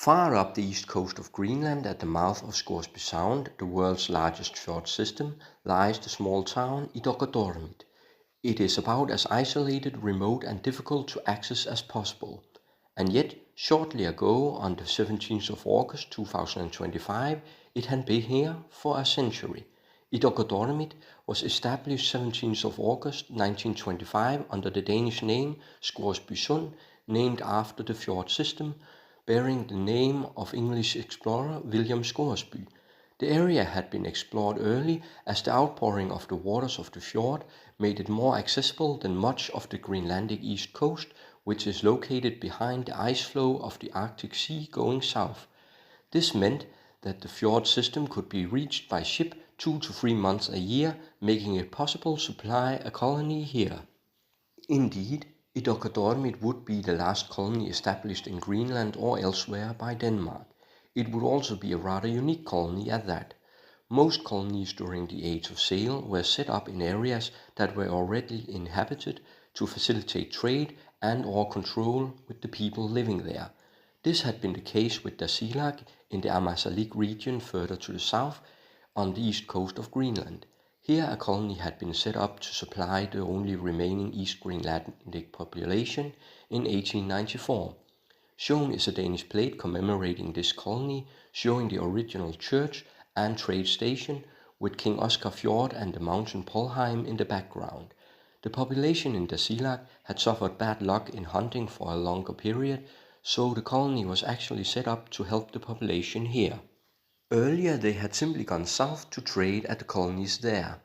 Far up the east coast of Greenland at the mouth of Scoresby Sound, the world's largest fjord system, lies the small town Ittoqqortoormiit. It is about as isolated, remote and difficult to access as possible. And yet, shortly ago, on the 17th of August 2025, it had been here for a century. Ittoqqortoormiit was established 17th of August 1925 under the Danish name Scoresbysund, named after the fjord system, bearing the name of English explorer William Scoresby. The area had been explored early as the outpouring of the waters of the fjord made it more accessible than much of the Greenlandic East coast, which is located behind the iceflow of the Arctic Sea going south. This meant that the fjord system could be reached by ship 2 to 3 months a year, making it possible to supply a colony here. Indeed, Ittoqqortoormiit would be the last colony established in Greenland or elsewhere by Denmark. It would also be a rather unique colony at that. Most colonies during the Age of Sail were set up in areas that were already inhabited to facilitate trade and or control with the people living there. This had been the case with Tasiilaq in the Ammassalik region further to the south on the east coast of Greenland. Here a colony had been set up to supply the only remaining East Greenlandic population in 1894. Shown is a Danish plate commemorating this colony, showing the original church and trade station with King Oscar Fjord and the mountain Polheim in the background. The population in Tasiilaq had suffered bad luck in hunting for a longer period, so the colony was actually set up to help the population here. Earlier they had simply gone south to trade at the colonies there.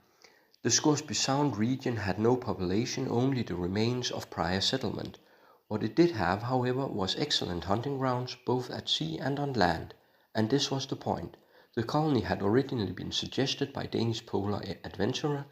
The Scoresby Sound region had no population, only the remains of prior settlement. What it did have, however, was excellent hunting grounds both at sea and on land, and this was the point. The colony had originally been suggested by Danish polar adventurer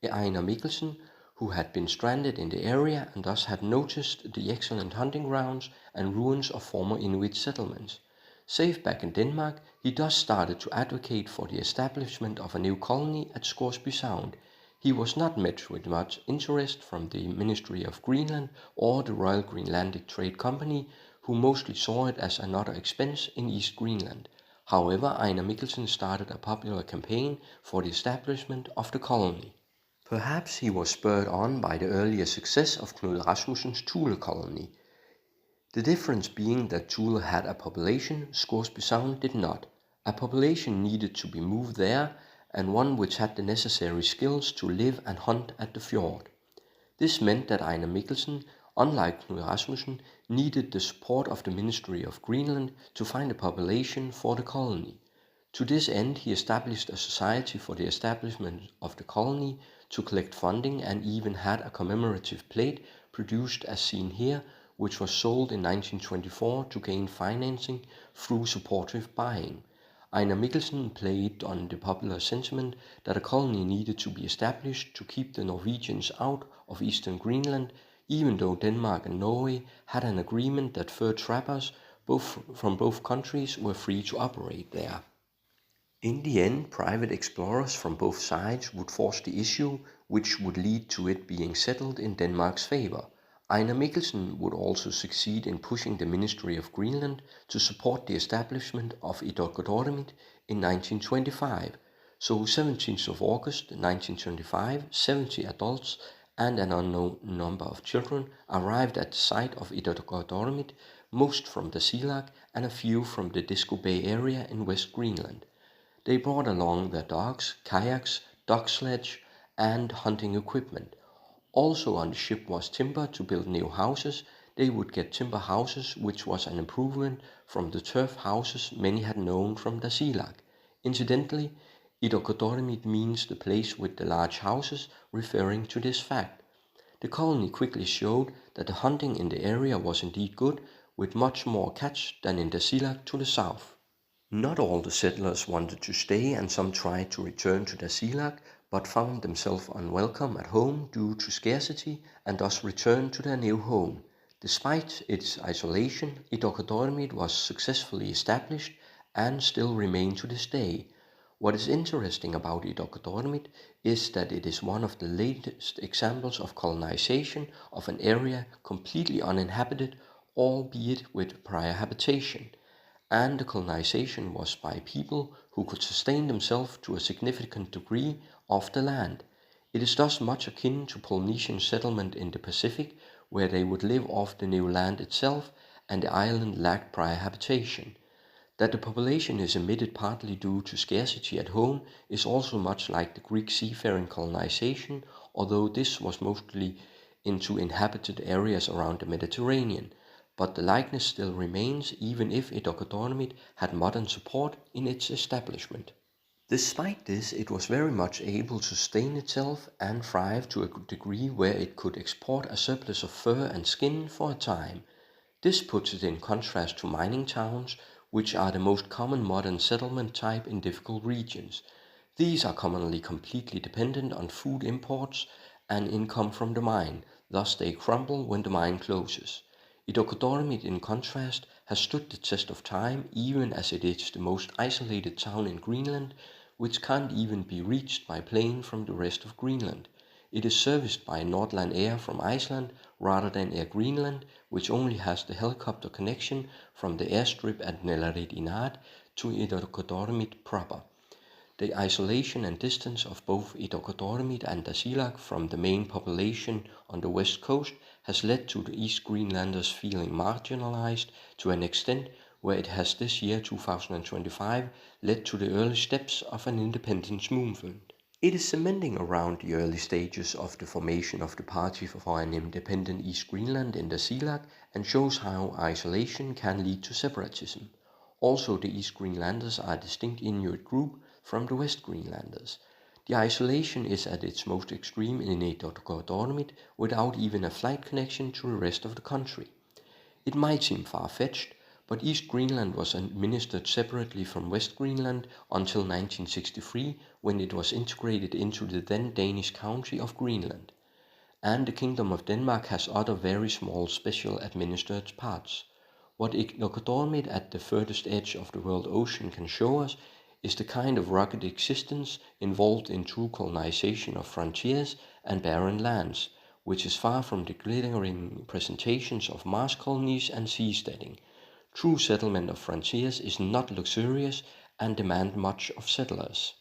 Einar Mikkelsen, who had been stranded in the area and thus had noticed the excellent hunting grounds and ruins of former Inuit settlements. Safe back in Denmark, he thus started to advocate for the establishment of a new colony at Scoresby Sound. He was not met with much interest from the Ministry of Greenland or the Royal Greenlandic Trade Company, who mostly saw it as another expense in East Greenland. However, Einar Mikkelsen started a popular campaign for the establishment of the colony. Perhaps he was spurred on by the earlier success of Knud Rasmussen's Thule colony. The difference being that Thule had a population, Scoresby Sound did not. A population needed to be moved there, and one which had the necessary skills to live and hunt at the fjord. This meant that Einar Mikkelsen, unlike Knud Rasmussen, needed the support of the Ministry of Greenland to find a population for the colony. To this end, he established a society for the establishment of the colony to collect funding and even had a commemorative plate produced as seen here, which was sold in 1924 to gain financing through supportive buying. Einar Mikkelsen played on the popular sentiment that a colony needed to be established to keep the Norwegians out of eastern Greenland, even though Denmark and Norway had an agreement that fur trappers from both countries were free to operate there. In the end, private explorers from both sides would force the issue, which would lead to it being settled in Denmark's favor. Einar Mikkelsen would also succeed in pushing the Ministry of Greenland to support the establishment of Ittoqqortoormiit in 1925. So 17th of August 1925, 70 adults and an unknown number of children arrived at the site of Ittoqqortoormiit, most from Tasiilaq and a few from the Disco Bay area in West Greenland. They brought along their dogs, kayaks, dog sledge and hunting equipment. Also on the ship was timber to build new houses. They would get timber houses, which was an improvement from the turf houses many had known from Tasiilaq. Incidentally, Ittoqqortoormiit means the place with the large houses, referring to this fact. The colony quickly showed that the hunting in the area was indeed good, with much more catch than in Tasiilaq to the south. Not all the settlers wanted to stay, and some tried to return to Tasiilaq, but found themselves unwelcome at home due to scarcity and thus returned to their new home. Despite its isolation, Ittoqqortoormiit was successfully established and still remains to this day. What is interesting about Ittoqqortoormiit is that it is one of the latest examples of colonization of an area completely uninhabited, albeit with prior habitation. and the colonization was by people who could sustain themselves to a significant degree off the land. It is thus much akin to Polynesian settlement in the Pacific, where they would live off the new land itself and the island lacked prior habitation. That the population is emitted partly due to scarcity at home is also much like the Greek seafaring colonization, although this was mostly into inhabited areas around the Mediterranean. But the likeness still remains even if Ittoqqortoormiit had modern support in its establishment. Despite this, it was very much able to sustain itself and thrive to a degree where it could export a surplus of fur and skin for a time. This puts it in contrast to mining towns, which are the most common modern settlement type in difficult regions. These are commonly completely dependent on food imports and income from the mine, thus they crumble when the mine closes. Ittoqqortoormiit, in contrast, has stood the test of time even as it is the most isolated town in Greenland, which can't even be reached by plane from the rest of Greenland. It is serviced by Nordland Air from Iceland rather than Air Greenland, which only has the helicopter connection from the airstrip at Nelarit to Ittoqqortoormiit proper. The isolation and distance of both Ittoqqortoormiit and Tasiilaq from the main population on the west coast has led to the East Greenlanders feeling marginalized to an extent where it has this year 2025 led to the early steps of an independence movement. It is cementing around the early stages of the formation of the Party for an Independent East Greenland in Tasiilaq and shows how isolation can lead to separatism. Also, the East Greenlanders are a distinct Inuit group from the West Greenlanders. The isolation is at its most extreme in Ittoqqortoormiit without even a flight connection to the rest of the country. It might seem far-fetched, but East Greenland was administered separately from West Greenland until 1963, when it was integrated into the then Danish country of Greenland. And the Kingdom of Denmark has other very small special administered parts. What Ittoqqortoormiit at the furthest edge of the world ocean can show us is the kind of rugged existence involved in true colonization of frontiers and barren lands, which is far from the glittering presentations of Mars colonies and seasteading. True settlement of frontiers is not luxurious and demand much of settlers.